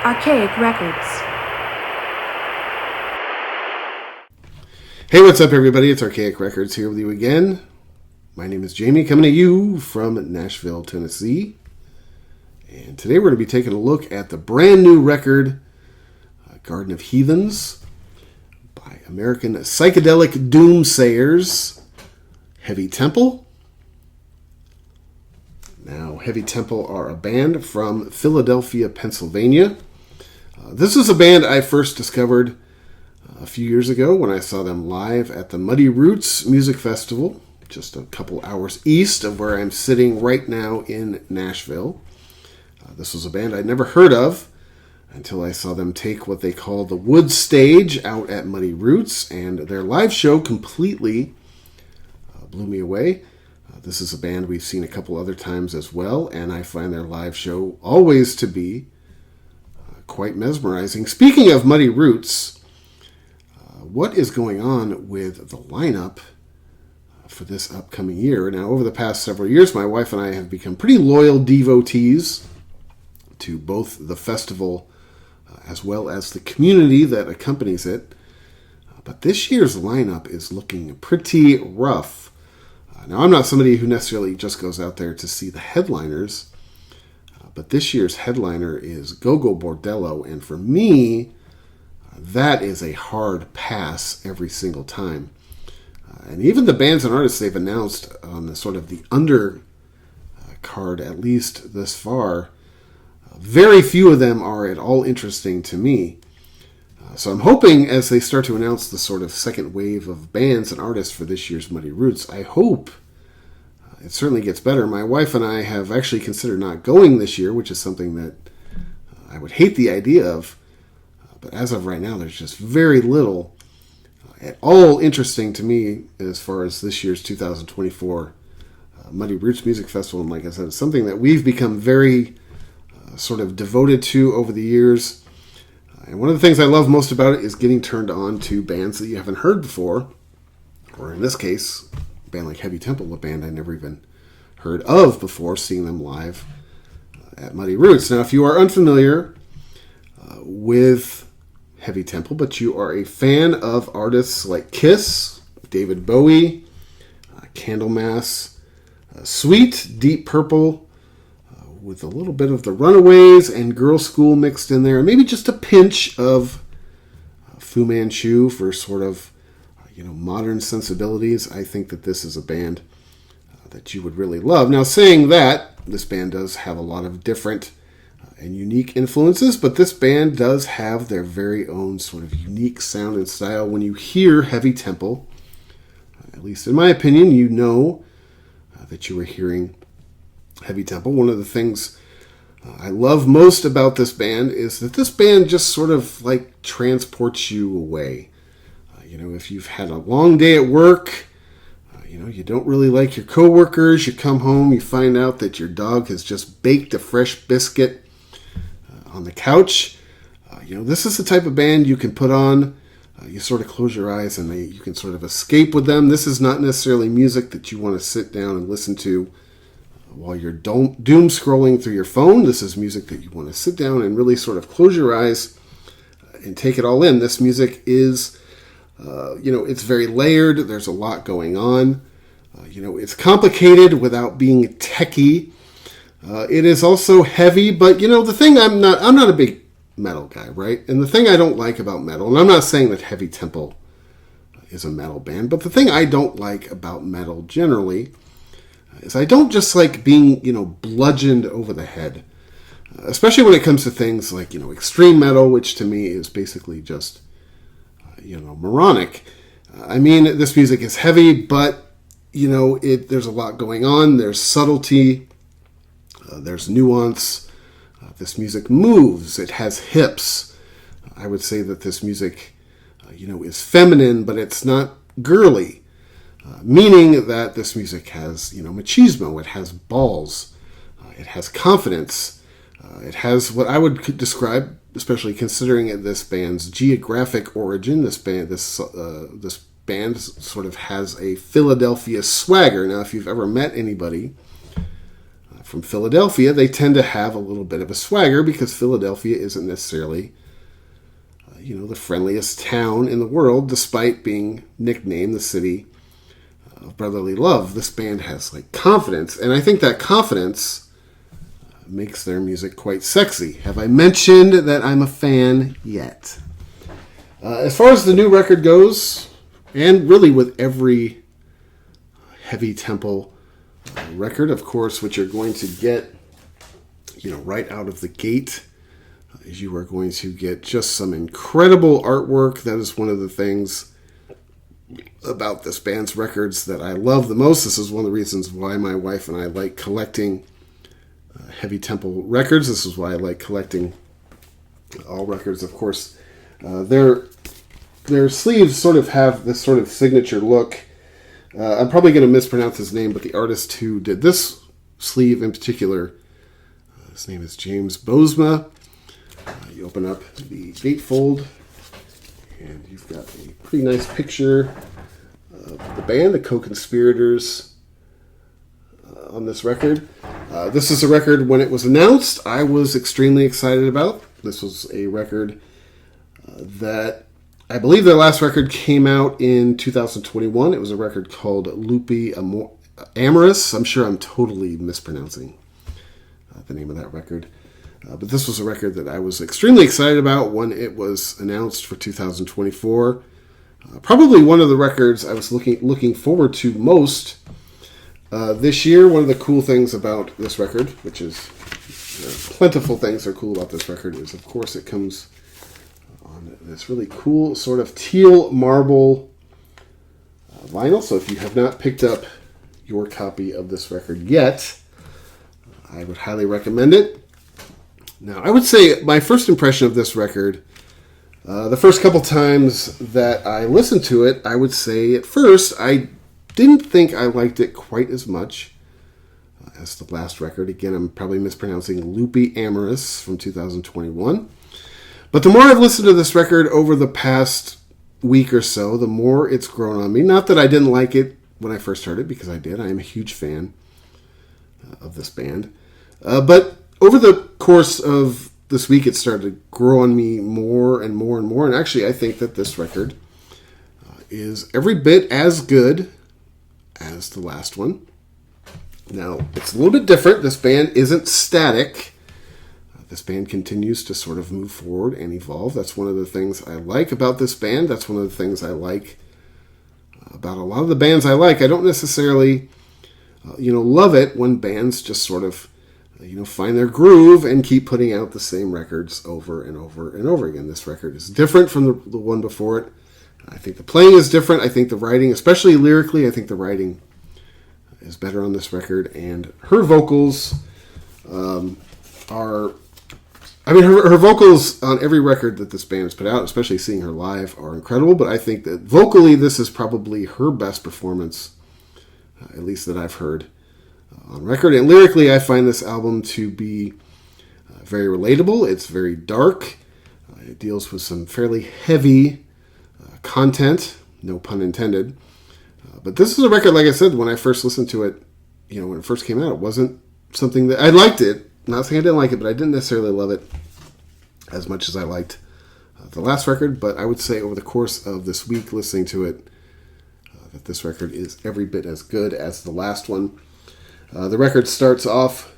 Archaic Records. Hey, what's up, everybody? It's Archaic Records here with you again. My name is Jamie, coming to you from Nashville, Tennessee. And today we're going to be taking a look at the brand new record, Garden of Heathens, by American psychedelic doomsayers, Heavy Temple. Now, Heavy Temple are a band from Philadelphia, Pennsylvania. This is a band I first discovered a few years ago when I saw them live at the Muddy Roots Music Festival, just a couple hours east of where I'm sitting right now in Nashville. This was a band I'd never heard of until I saw them take what they call the wood stage out at Muddy Roots, and their live show completely blew me away. This is a band we've seen a couple other times as well, and I find their live show always to be quite mesmerizing. Speaking of Muddy Roots, what is going on with the lineup for this upcoming year? Now, over the past several years, my wife and I have become pretty loyal devotees to both the festival as well as the community that accompanies it. But this year's lineup is looking pretty rough. Now, I'm not somebody who necessarily just goes out there to see the headliners, but this year's headliner is Go-Go Bordello, and for me, that is a hard pass every single time. And even the bands and artists they've announced on the sort of the under card, at least this far, very few of them are at all interesting to me. So I'm hoping as they start to announce the sort of second wave of bands and artists for this year's Muddy Roots, I hope it certainly gets better. My wife and I have actually considered not going this year, which is something that I would hate the idea of. But as of right now, there's just very little at all interesting to me as far as this year's 2024 Muddy Roots Music Festival. And like I said, it's something that we've become very sort of devoted to over the years. And one of the things I love most about it is getting turned on to bands that you haven't heard before. Or in this case, a band like Heavy Temple, a band I never even heard of before, seeing them live at Muddy Roots. Now, if you are unfamiliar with Heavy Temple, but you are a fan of artists like Kiss, David Bowie, Candlemass, Sweet, Deep Purple, with a little bit of the Runaways and Girl School mixed in there, and maybe just a pinch of Fu Manchu for sort of modern sensibilities, I think that this is a band that you would really love. Now, saying that, this band does have a lot of different and unique influences, but this band does have their very own sort of unique sound and style. When you hear Heavy Temple, at least in my opinion, you know that you are hearing Heavy Temple. One of the things I love most about this band is that this band just sort of like transports you away. If you've had a long day at work, you don't really like your coworkers, you come home, you find out that your dog has just baked a fresh biscuit on the couch. This is the type of band you can put on. You sort of close your eyes and you can sort of escape with them. This is not necessarily music that you want to sit down and listen to while you're doom scrolling through your phone. This is music that you want to sit down and really sort of close your eyes and take it all in. This music is, it's very layered. There's a lot going on. It's complicated without being techie. It is also heavy, but the thing I'm not a big metal guy, right? And the thing I don't like about metal, and I'm not saying that Heavy Temple is a metal band, but the thing I don't like about metal generally is I don't just like being, bludgeoned over the head. Especially when it comes to things like, extreme metal, which to me is basically just, moronic. I mean, this music is heavy, but, there's a lot going on. There's subtlety. There's nuance. This music moves. It has hips. I would say that this music, is feminine, but it's not girly. Meaning that this music has, machismo. It has balls. It has confidence. It has what I would describe, especially considering this band's geographic origin. This band sort of has a Philadelphia swagger. Now, if you've ever met anybody from Philadelphia, they tend to have a little bit of a swagger because Philadelphia isn't necessarily, the friendliest town in the world, despite being nicknamed the city of brotherly love. This band has confidence, and I think that confidence makes their music quite sexy. Have I mentioned that I'm a fan yet? As far as the new record goes, and really with every heavy tempo record, of course, what you're going to get, right out of the gate, is you are going to get just some incredible artwork. That is one of the things about this band's records that I love the most. This is one of the reasons why my wife and I like collecting heavy tempo records. This is why I like collecting all records. Of course, their sleeves sort of have this sort of signature look. I'm probably going to mispronounce his name, but the artist who did this sleeve in particular, his name is James Bosma. You open up the gatefold, and you've got a pretty nice picture of the band, the co-conspirators on this record. This is a record, when it was announced, I was extremely excited about. This was a record that I believe their last record came out in 2021. It was a record called Lupi Amorous. I'm sure I'm totally mispronouncing the name of that record. But this was a record that I was extremely excited about when it was announced for 2024. Probably one of the records I was looking forward to most this year. One of the cool things about this record, which is plentiful things are cool about this record, is of course it comes on this really cool sort of teal marble vinyl. So if you have not picked up your copy of this record yet, I would highly recommend it. Now, I would say my first impression of this record, the first couple times that I listened to it, I would say at first I didn't think I liked it quite as much as the last record. Again, I'm probably mispronouncing Lupi Amorous from 2021. But the more I've listened to this record over the past week or so, the more it's grown on me. Not that I didn't like it when I first heard it, because I did. I am a huge fan of this band. But over the course of this week, it started to grow on me more and more and more. And actually, I think that this record is every bit as good as the last one. Now, it's a little bit different. This band isn't static. This band continues to sort of move forward and evolve. That's one of the things I like about this band. That's one of the things I like about a lot of the bands I like. I don't necessarily, love it when bands just sort of, find their groove and keep putting out the same records over and over and over again. This record is different from the one before it. I think the playing is different. I think the writing, especially lyrically, I think the writing is better on this record. And her vocals her vocals on every record that this band has put out, especially seeing her live, are incredible. But I think that vocally, this is probably her best performance, at least that I've heard on record. And lyrically, I find this album to be very relatable. It's very dark. It deals with some fairly heavy content, no pun intended. But this is a record, like I said, when I first listened to it, when it first came out, it wasn't something that I liked it. Not saying I didn't like it, but I didn't necessarily love it as much as I liked the last record. But I would say over the course of this week listening to it, that this record is every bit as good as the last one. The record starts off,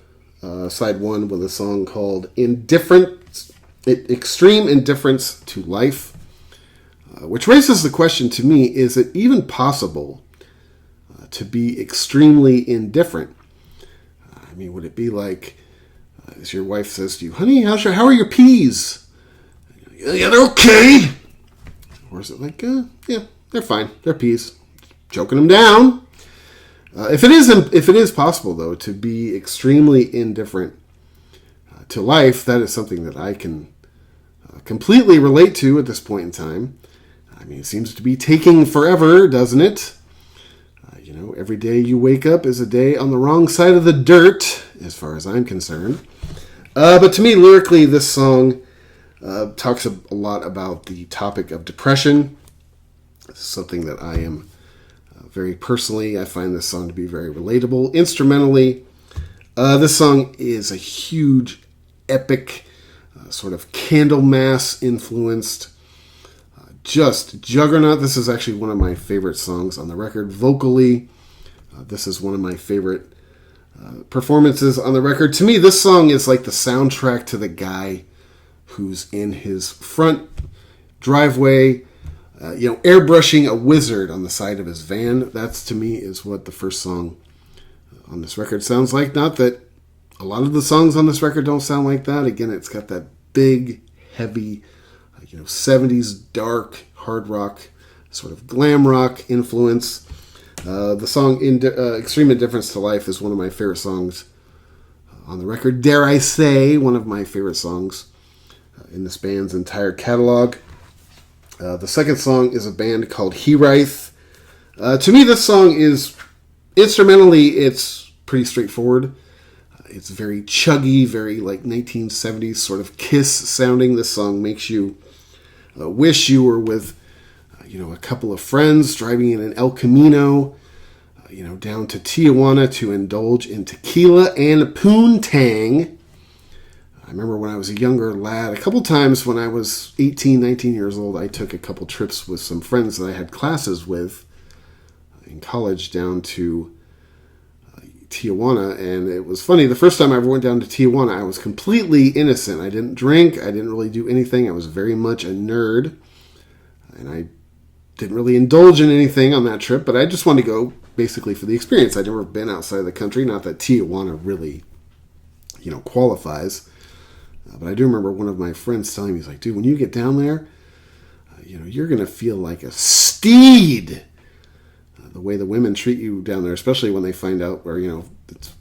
side one, with a song called Extreme Indifference to Life, which raises the question to me, is it even possible to be extremely indifferent? I mean, would it be like, as your wife says to you, honey, how are your peas? Yeah, they're okay. Or is it like, yeah, they're fine. They're peas. Choking them down. If it is possible, though, to be extremely indifferent to life, that is something that I can completely relate to at this point in time. I mean, it seems to be taking forever, doesn't it? Every day you wake up is a day on the wrong side of the dirt, as far as I'm concerned. But to me, lyrically, this song talks a lot about the topic of depression. It's something that I am very personally, I find this song to be very relatable. Instrumentally, This song is a huge, epic, sort of Candlemass influenced, just juggernaut. This is actually one of my favorite songs on the record. Vocally, this is one of my favorite performances on the record. To me, this song is like the soundtrack to the guy who's in his front driveway, airbrushing a wizard on the side of his van. That's, to me, is what the first song on this record sounds like. Not that a lot of the songs on this record don't sound like that. Again, it's got that big, heavy, 70s dark hard rock, sort of glam rock influence. The song Extreme Indifference to Life is one of my favorite songs on the record. Dare I say, one of my favorite songs in this band's entire catalog. The second song is a band called Hiraeth. To me, this song is, instrumentally, it's pretty straightforward. It's very chuggy, very like 1970s sort of Kiss sounding. This song makes you wish you were with, a couple of friends driving in an El Camino, down to Tijuana to indulge in tequila and poontang. I remember when I was a younger lad, a couple times when I was 18, 19 years old, I took a couple trips with some friends that I had classes with in college down to Tijuana, and it was funny. The first time I ever went down to Tijuana, I was completely innocent. I didn't drink. I didn't really do anything. I was very much a nerd, and I didn't really indulge in anything on that trip, but I just wanted to go basically for the experience. I'd never been outside of the country. Not that Tijuana really, qualifies. But I do remember one of my friends telling me, he's like, dude, when you get down there, you're going to feel like a steed. The way the women treat you down there, especially when they find out, or, it's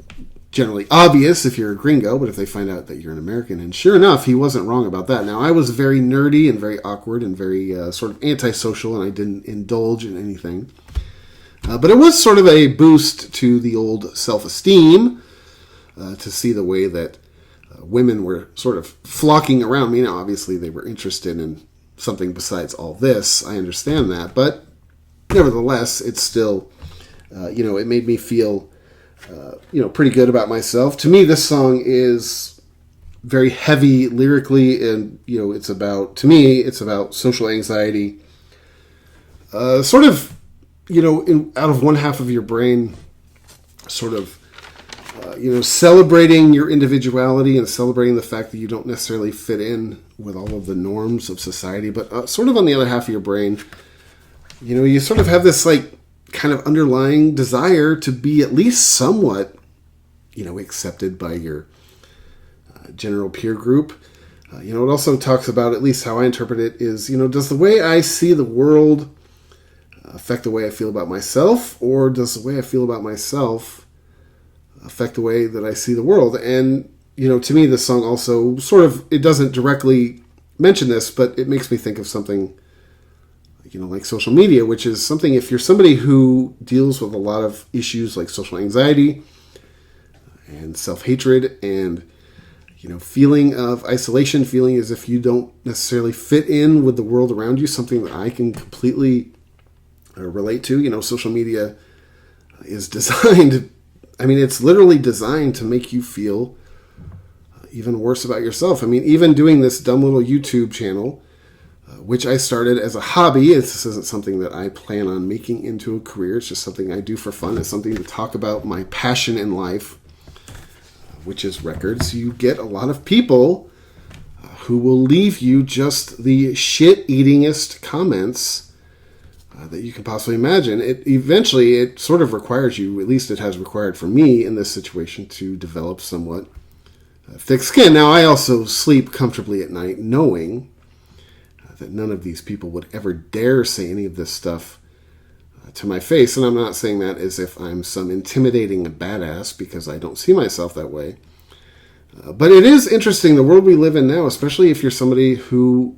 generally obvious if you're a gringo, but if they find out that you're an American. And sure enough, he wasn't wrong about that. Now, I was very nerdy and very awkward and very sort of antisocial, and I didn't indulge in anything. But it was sort of a boost to the old self-esteem to see the way that women were sort of flocking around me. Now, obviously, they were interested in something besides all this. I understand that. But nevertheless, it's still, it made me feel, pretty good about myself. To me, this song is very heavy lyrically, and, it's about social anxiety. Sort of, out of one half of your brain, sort of, celebrating your individuality and celebrating the fact that you don't necessarily fit in with all of the norms of society, but sort of on the other half of your brain, you sort of have this like kind of underlying desire to be at least somewhat, accepted by your general peer group. It also talks about, at least how I interpret it, is, does the way I see the world affect the way I feel about myself, or does the way I feel about myself affect the way that I see the world? And, to me, this song also sort of, it doesn't directly mention this, but it makes me think of something, like social media, which is something, if you're somebody who deals with a lot of issues like social anxiety and self-hatred and, feeling of isolation, feeling as if you don't necessarily fit in with the world around you, something that I can completely relate to. Social media is designed, it's literally designed to make you feel even worse about yourself. Even doing this dumb little YouTube channel, which I started as a hobby. This isn't something that I plan on making into a career. It's just something I do for fun. It's something to talk about my passion in life, which is records. You get a lot of people who will leave you just the shit-eatingest comments that you can possibly imagine. It sort of requires you, at least it has required for me in this situation, to develop somewhat thick skin. Now, I also sleep comfortably at night knowing that none of these people would ever dare say any of this stuff to my face. And I'm not saying that as if I'm some intimidating badass, because I don't see myself that way. But it is interesting, the world we live in now, especially if you're somebody who,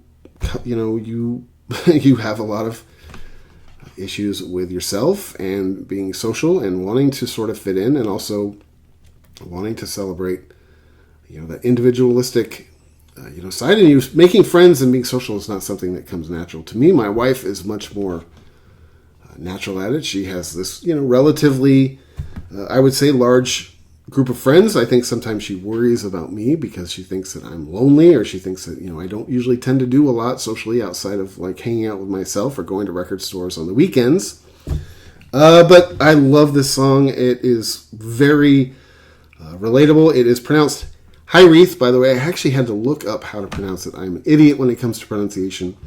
you have a lot of issues with yourself and being social and wanting to sort of fit in, and also wanting to celebrate, that individualistic side in you. Making friends and being social is not something that comes natural to me. My wife is much more natural at it. She has this, relatively, I would say, large group of friends. I think sometimes she worries about me because she thinks that I'm lonely, or she thinks that, I don't usually tend to do a lot socially outside of like hanging out with myself or going to record stores on the weekends. But I love this song. It is very relatable. It is pronounced Hyreth, by the way. I actually had to look up how to pronounce it. I'm an idiot when it comes to pronunciation.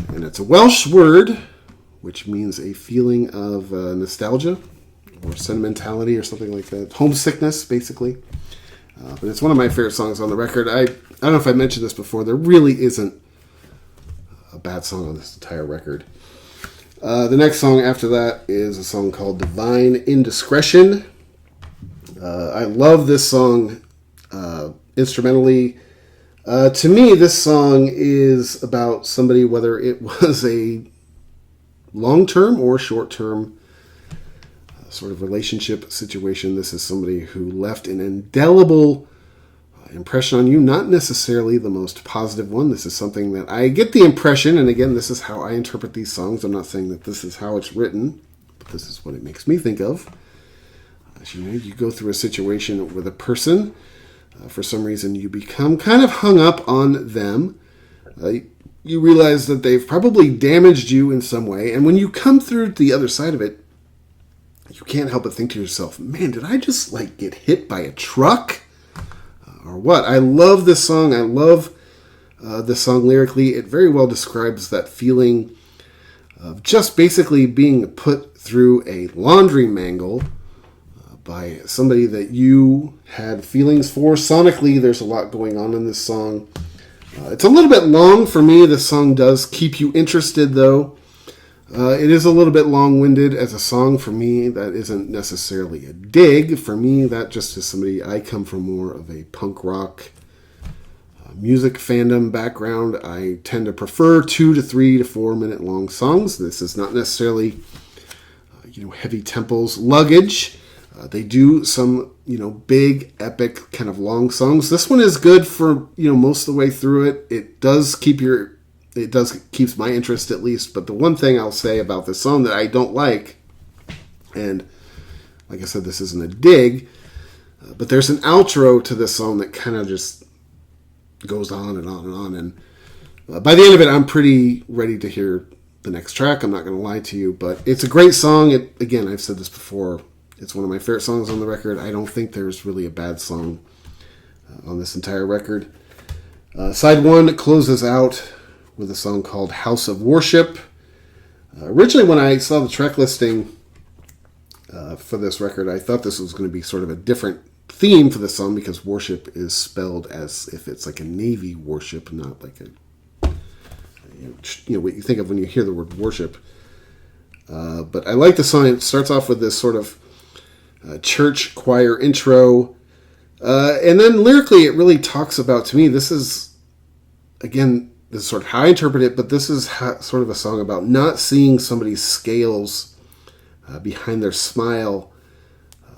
And it's a Welsh word, which means a feeling of nostalgia or sentimentality or something like that. Homesickness, basically. But it's one of my favorite songs on the record. I don't know if I mentioned this before. There really isn't a bad song on this entire record. The next song after that is a song called Divine Indiscretion. I love this song instrumentally. To me, this song is about somebody, whether it was a long-term or short-term sort of relationship situation. This is somebody who left an indelible impression on you, not necessarily the most positive one. This is something that I get the impression, and again, this is how I interpret these songs. I'm not saying that this is how it's written, but this is what it makes me think of. You go through a situation with a person, for some reason you become kind of hung up on them. You realize that they've probably damaged you in some way, and when you come through the other side of it, you can't help but think to yourself, man, did I just get hit by a truck? Or what? I love this song. I love this song lyrically. It very well describes that feeling of just basically being put through a laundry mangle by somebody that you had feelings for. Sonically, there's a lot going on in this song. It's a little bit long for me. This song does keep you interested, though. It is a little bit long-winded as a song. For me, that isn't necessarily a dig. For me, that just is somebody, I come from more of a punk rock music fandom background. I tend to prefer 2 to 3 to 4 minute long songs. This is not necessarily heavy tempos luggage. They do some big epic kind of long songs. This one is good for most of the way through it. It does keeps my interest, at least. But the one thing I'll say about this song that I don't like, and like I said, this isn't a dig, but there's an outro to this song that kind of just goes on and on and on. And by the end of it, I'm pretty ready to hear the next track. I'm not going to lie to you, but it's a great song. Again, I've said this before. It's one of my favorite songs on the record. I don't think there's really a bad song on this entire record. Side 1 closes out with a song called House of Worship. Originally, when I saw the track listing for this record, I thought this was going to be sort of a different theme for the song, because worship is spelled as if it's like a Navy warship, not like a what you think of when you hear the word worship. But I like the song. It starts off with this sort of church choir intro, and then lyrically, it really talks about, to me, this is, again, this is sort of how I interpret it, but this is sort of a song about not seeing somebody's scales behind their smile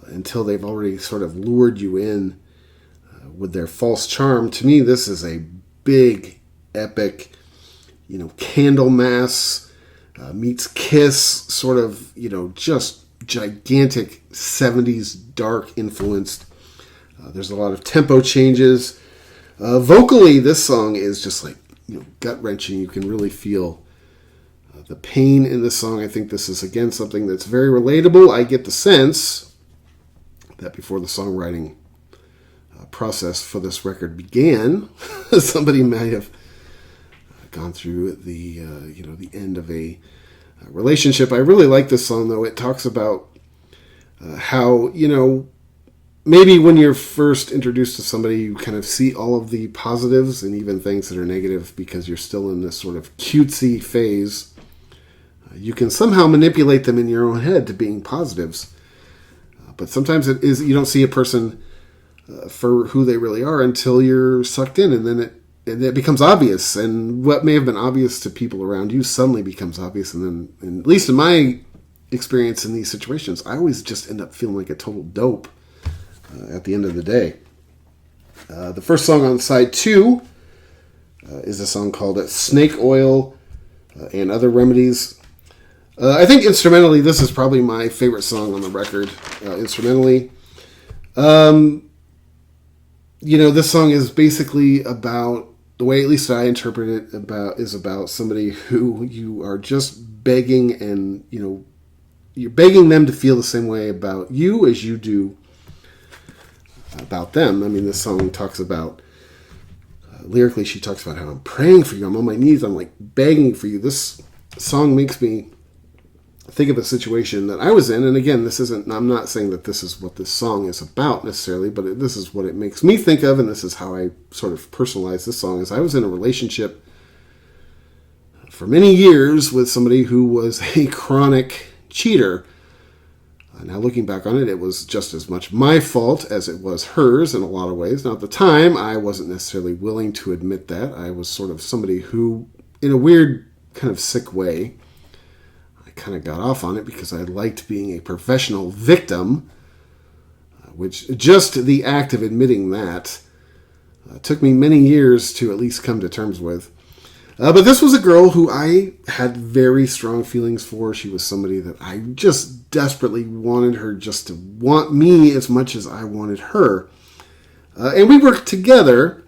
until they've already sort of lured you in with their false charm. To me, this is a big, epic, Candlemass meets Kiss, sort of, just gigantic 70s dark influenced. There's a lot of tempo changes. Vocally, this song is just gut-wrenching. You can really feel the pain in the song. I think this is, again, something that's very relatable. I get the sense that before the songwriting process for this record began, somebody might have gone through the end of a relationship. I really like this song, though. It talks about how, maybe when you're first introduced to somebody, you kind of see all of the positives and even things that are negative because you're still in this sort of cutesy phase. You can somehow manipulate them in your own head to being positives. But sometimes it is, you don't see a person for who they really are until you're sucked in, and then it becomes obvious. And what may have been obvious to people around you suddenly becomes obvious. And then, at least in my experience in these situations, I always just end up feeling like a total dope at the end of the day. The first song on side 2 is a song called Snake Oil and Other Remedies. I think instrumentally, this is probably my favorite song on the record, instrumentally. This song is basically about, the way at least I interpret it, is about somebody who you are just begging, and you're begging them to feel the same way about you as you do about them. I mean, this song talks about, lyrically, she talks about how I'm praying for you, I'm on my knees, I'm like begging for you. This song makes me think of a situation that I was in, and again, I'm not saying that this is what this song is about necessarily, but this is what it makes me think of, and this is how I sort of personalize this song. Is I was in a relationship for many years with somebody who was a chronic cheater. Now, looking back on it, it was just as much my fault as it was hers in a lot of ways. Now, at the time, I wasn't necessarily willing to admit that. I was sort of somebody who, in a weird, kind of sick way, kind of got off on it because I liked being a professional victim, which just the act of admitting that took me many years to at least come to terms with. But this was a girl who I had very strong feelings for. She was somebody that I just desperately wanted her just to want me as much as I wanted her. And we worked together,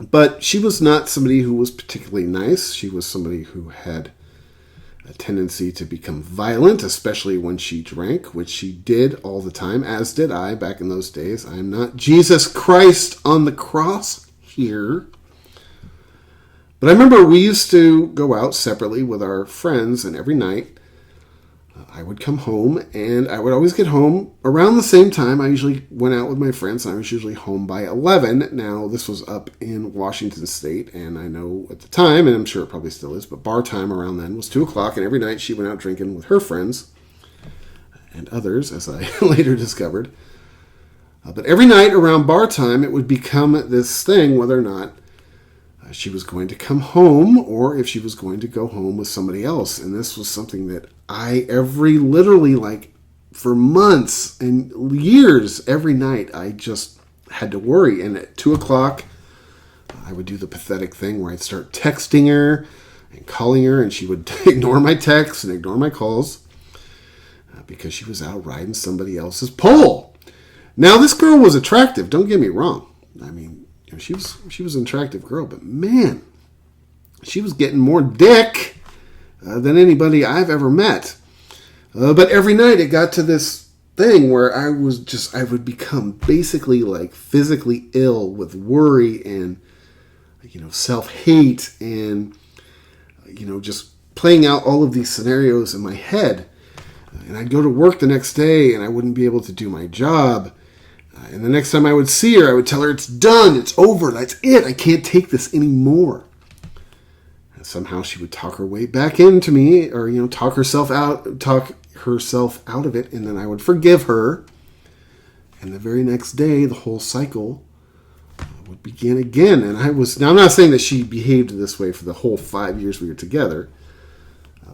but she was not somebody who was particularly nice. She was somebody who had a tendency to become violent, especially when she drank, which she did all the time, as did I back in those days. I am not Jesus Christ on the cross here. But I remember we used to go out separately with our friends, and every night I would come home, and I would always get home around the same time. I usually went out with my friends, and I was usually home by 11. Now, this was up in Washington State, and I know at the time, and I'm sure it probably still is, but bar time around then was 2 o'clock, and every night she went out drinking with her friends and others, as I later discovered. But every night around bar time, it would become this thing, whether or not she was going to come home or if she was going to go home with somebody else. And this was something that literally like for months and years, every night, I just had to worry. And at 2 o'clock, I would do the pathetic thing where I'd start texting her and calling her, and she would ignore my texts and ignore my calls because she was out riding somebody else's pole. Now, this girl was attractive. Don't get me wrong. I mean, she was an attractive girl, but man, she was getting more dick than anybody I've ever met. But every night it got to this thing where I would become basically like physically ill with worry and, self-hate and, just playing out all of these scenarios in my head. And I'd go to work the next day and I wouldn't be able to do my job. And the next time I would see her, I would tell her, it's done, it's over, that's it, I can't take this anymore. And somehow she would talk her way back into me, or, talk herself out of it, and then I would forgive her. And the very next day, the whole cycle would begin again. And now I'm not saying that she behaved this way for the whole 5 years we were together,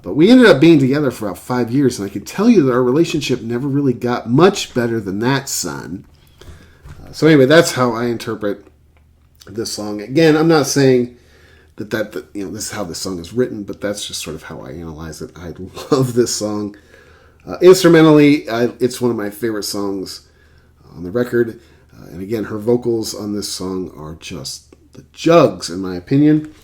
but we ended up being together for about 5 years, and I can tell you that our relationship never really got much better than that, son. So anyway, that's how I interpret this song. Again, I'm not saying that this is how this song is written, but that's just sort of how I analyze it. I love this song. Instrumentally, it's one of my favorite songs on the record. And again, her vocals on this song are just the jugs, in my opinion.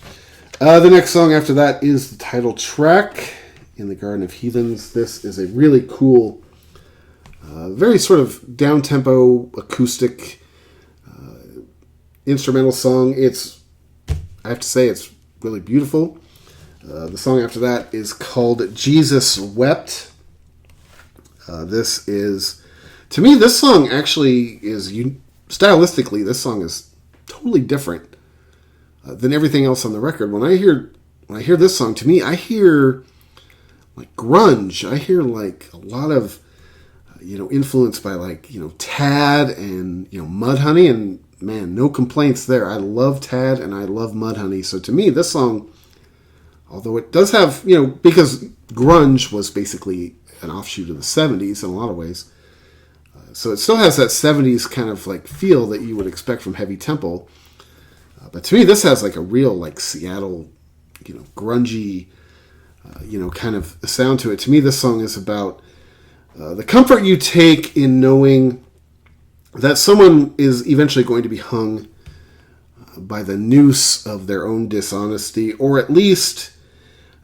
The next song after that is the title track, In the Garden of Heathens. This is a really cool, very sort of down-tempo, acoustic, instrumental song. I have to say, it's really beautiful. The song after that is called Jesus Wept. To me, this song actually is, stylistically, this song is totally different than everything else on the record. When I hear this song, to me, I hear like grunge. I hear like a lot of, influenced by like, Tad and, Mudhoney, and man, no complaints there. I love Tad and I love Mudhoney. So to me, this song, although it does have, because grunge was basically an offshoot of the 70s in a lot of ways. So it still has that 70s kind of like feel that you would expect from Heavy Temple. But to me, this has like a real like Seattle, grungy, kind of sound to it. To me, this song is about the comfort you take in knowing that someone is eventually going to be hung by the noose of their own dishonesty, or at least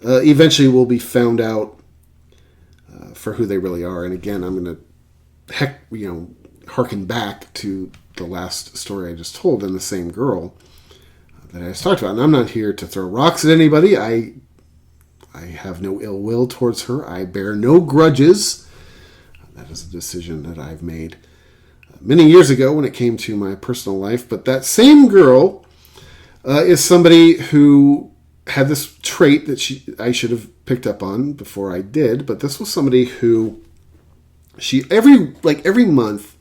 eventually will be found out for who they really are. And again, I'm going to harken back to the last story I just told, and the same girl that I just talked about. And I'm not here to throw rocks at anybody. I have no ill will towards her. I bear no grudges. That is a decision that I've made many years ago when it came to my personal life. But that same girl is somebody who had this trait that I should have picked up on before I did. But this was somebody who every month,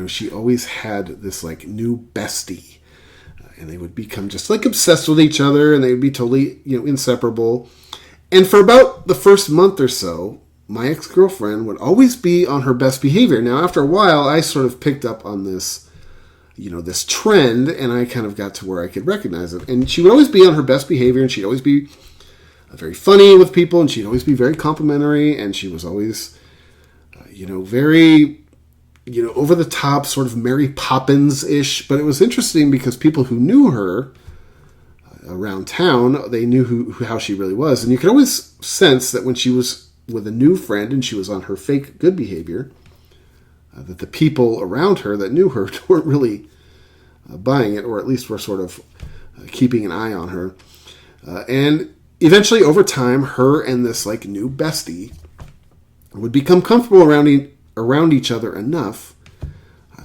she always had this new bestie, and they would become just obsessed with each other, and they would be totally inseparable. And for about the first month or so, my ex-girlfriend would always be on her best behavior. Now, after a while, I sort of picked up on this, this trend, and I kind of got to where I could recognize it. And she would always be on her best behavior, and she'd always be very funny with people, and she'd always be very complimentary, and she was always, very, over the top, sort of Mary Poppins-ish. But it was interesting because people who knew her around town, they knew how she really was. And you could always sense that when she was with a new friend and she was on her fake good behavior, that the people around her that knew her weren't really buying it, or at least were sort of keeping an eye on her. And eventually, over time, her and this new bestie would become comfortable around each other enough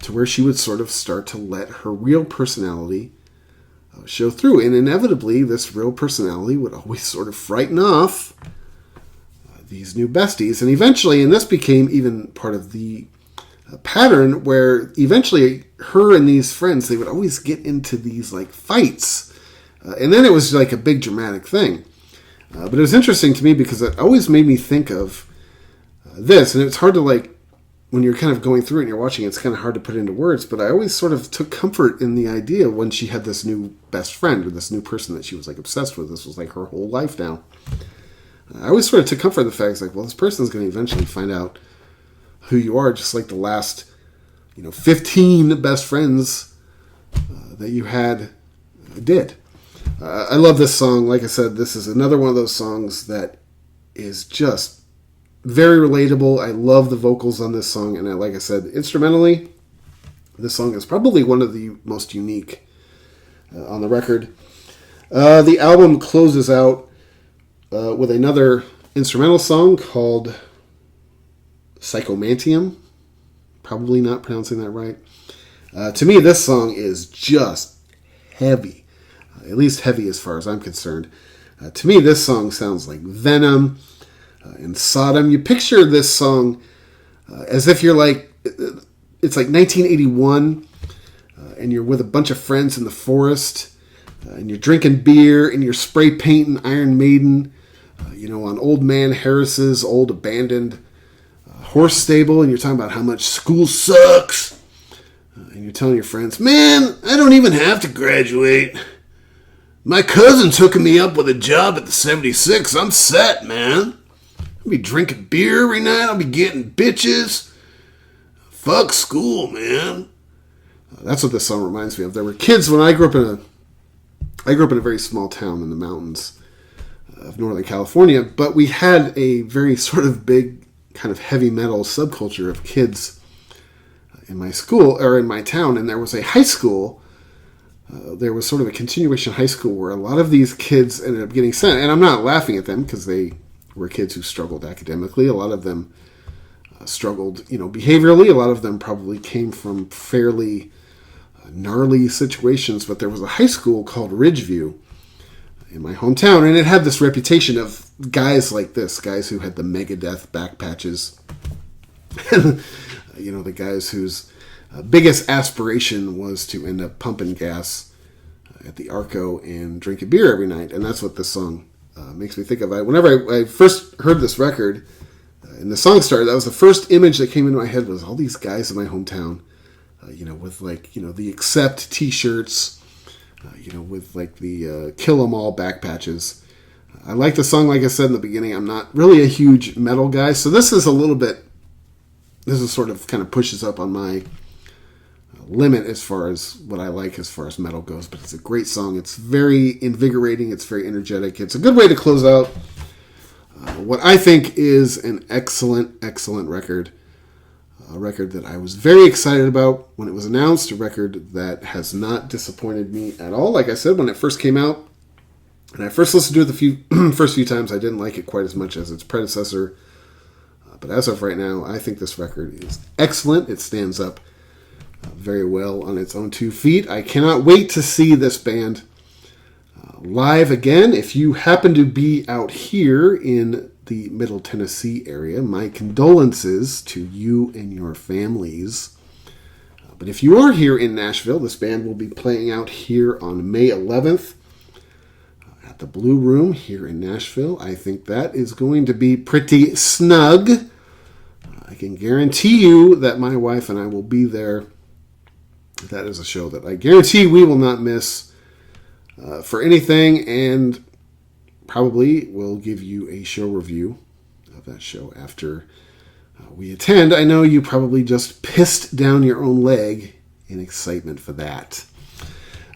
to where she would sort of start to let her real personality show through. And inevitably, this real personality would always sort of frighten off these new besties. And eventually, and this became even part of the pattern, where eventually her and these friends, they would always get into these fights. And then it was a big dramatic thing. But it was interesting to me because it always made me think of this. And it's hard to when you're kind of going through it and you're watching, it's kind of hard to put into words, but I always sort of took comfort in the idea when she had this new best friend, or this new person that she was obsessed with. This was her whole life now. I always sort of took comfort in the fact, this person's going to eventually find out who you are, just like the last, 15 best friends that you had did. I love this song. Like I said, this is another one of those songs that is just very relatable. I love the vocals on this song, and like I said, instrumentally, this song is probably one of the most unique on the record. The album closes out with another instrumental song called Psychomantium. Probably not pronouncing that right. To me, this song is just heavy, at least heavy as far as I'm concerned. To me, this song sounds like Venom and Sodom. You picture this song as if you're it's 1981, and you're with a bunch of friends in the forest, and you're drinking beer, and you're spray painting Iron Maiden, on Old Man Harris's old abandoned horse stable, and you're talking about how much school sucks, and you're telling your friends, man, I don't even have to graduate. My cousin's hooking me up with a job at the 76. I'm set, man. I'll be drinking beer every night. I'll be getting bitches. Fuck school, man. That's what this song reminds me of. There were kids when I grew up in a very small town in the mountains of Northern California, but we had a very sort of big kind of heavy metal subculture of kids in my school, or in my town, and there was a high school. There was sort of a continuation high school where a lot of these kids ended up getting sent, and I'm not laughing at them because they were kids who struggled academically. A lot of them struggled, behaviorally. A lot of them probably came from fairly gnarly situations, but there was a high school called Ridgeview in my hometown, and it had this reputation of guys like this, guys who had the Megadeth back patches, the guys whose biggest aspiration was to end up pumping gas at the Arco and drinking beer every night. And that's what this song makes me think of. Whenever I first heard this record and the song started, that was the first image that came into my head, was all these guys in my hometown, with the Accept t-shirts, with the Kill 'Em All back patches. I like the song. Like I said in the beginning, I'm not really a huge metal guy, so this is sort of kind of pushes up on my limit as far as what I like as far as metal goes, but it's a great song. It's very invigorating. It's very energetic. It's a good way to close out what I think is an excellent, excellent record. A record that I was very excited about when it was announced, a record that has not disappointed me at all. Like I said, when it first came out, and I first listened to it the first few times, I didn't like it quite as much as its predecessor. But as of right now, I think this record is excellent. It stands up very well on its own 2 feet. I cannot wait to see this band live again. If you happen to be out here in the Middle Tennessee area, my condolences to you and your families. But if you are here in Nashville, this band will be playing out here on May 11th at the Blue Room here in Nashville. I think that is going to be pretty snug. I can guarantee you that my wife and I will be there. That is a show that I guarantee we will not miss for anything, and probably will give you a show review of that show after we attend. I know you probably just pissed down your own leg in excitement for that.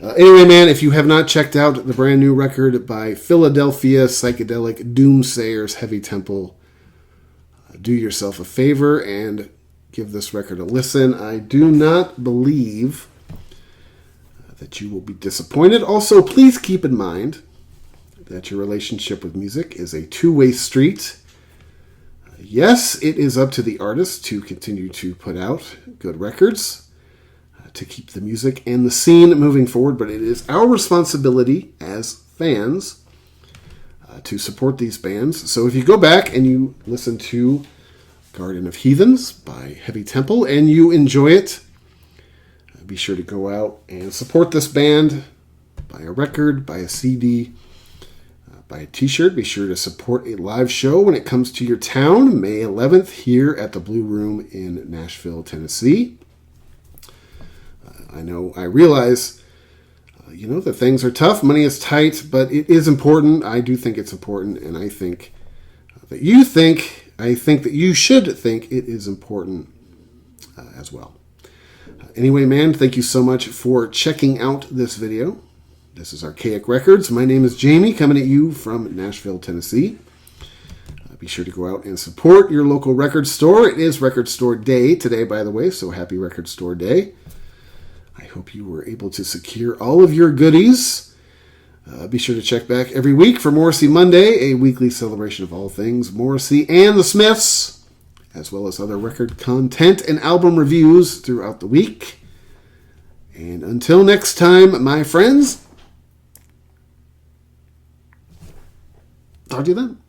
Anyway, man, if you have not checked out the brand new record by Philadelphia psychedelic doomsayers Heavy Temple, do yourself a favor and give this record a listen. I do not believe that you will be disappointed. Also, please keep in mind that your relationship with music is a two-way street. Yes, it is up to the artist to continue to put out good records, to keep the music and the scene moving forward, but it is our responsibility as fans to support these bands. So if you go back and you listen to Garden of Heathens by Heavy Temple and you enjoy it, be sure to go out and support this band. Buy a record, buy a CD, buy a t-shirt. Be sure to support a live show when it comes to your town, May 11th, here at the Blue Room in Nashville, Tennessee. I realize, that things are tough. Money is tight, but it is important. I do think it's important, and I think that you should think it is important as well. Anyway, man, thank you so much for checking out this video. This is Archaic Records. My name is Jamie, coming at you from Nashville, Tennessee. Be sure to go out and support your local record store. It is Record Store Day today, by the way, so happy Record Store Day. I hope you were able to secure all of your goodies. Be sure to check back every week for Morrissey Monday, a weekly celebration of all things Morrissey and the Smiths, as well as other record content and album reviews throughout the week. And until next time, my friends, talk to you then.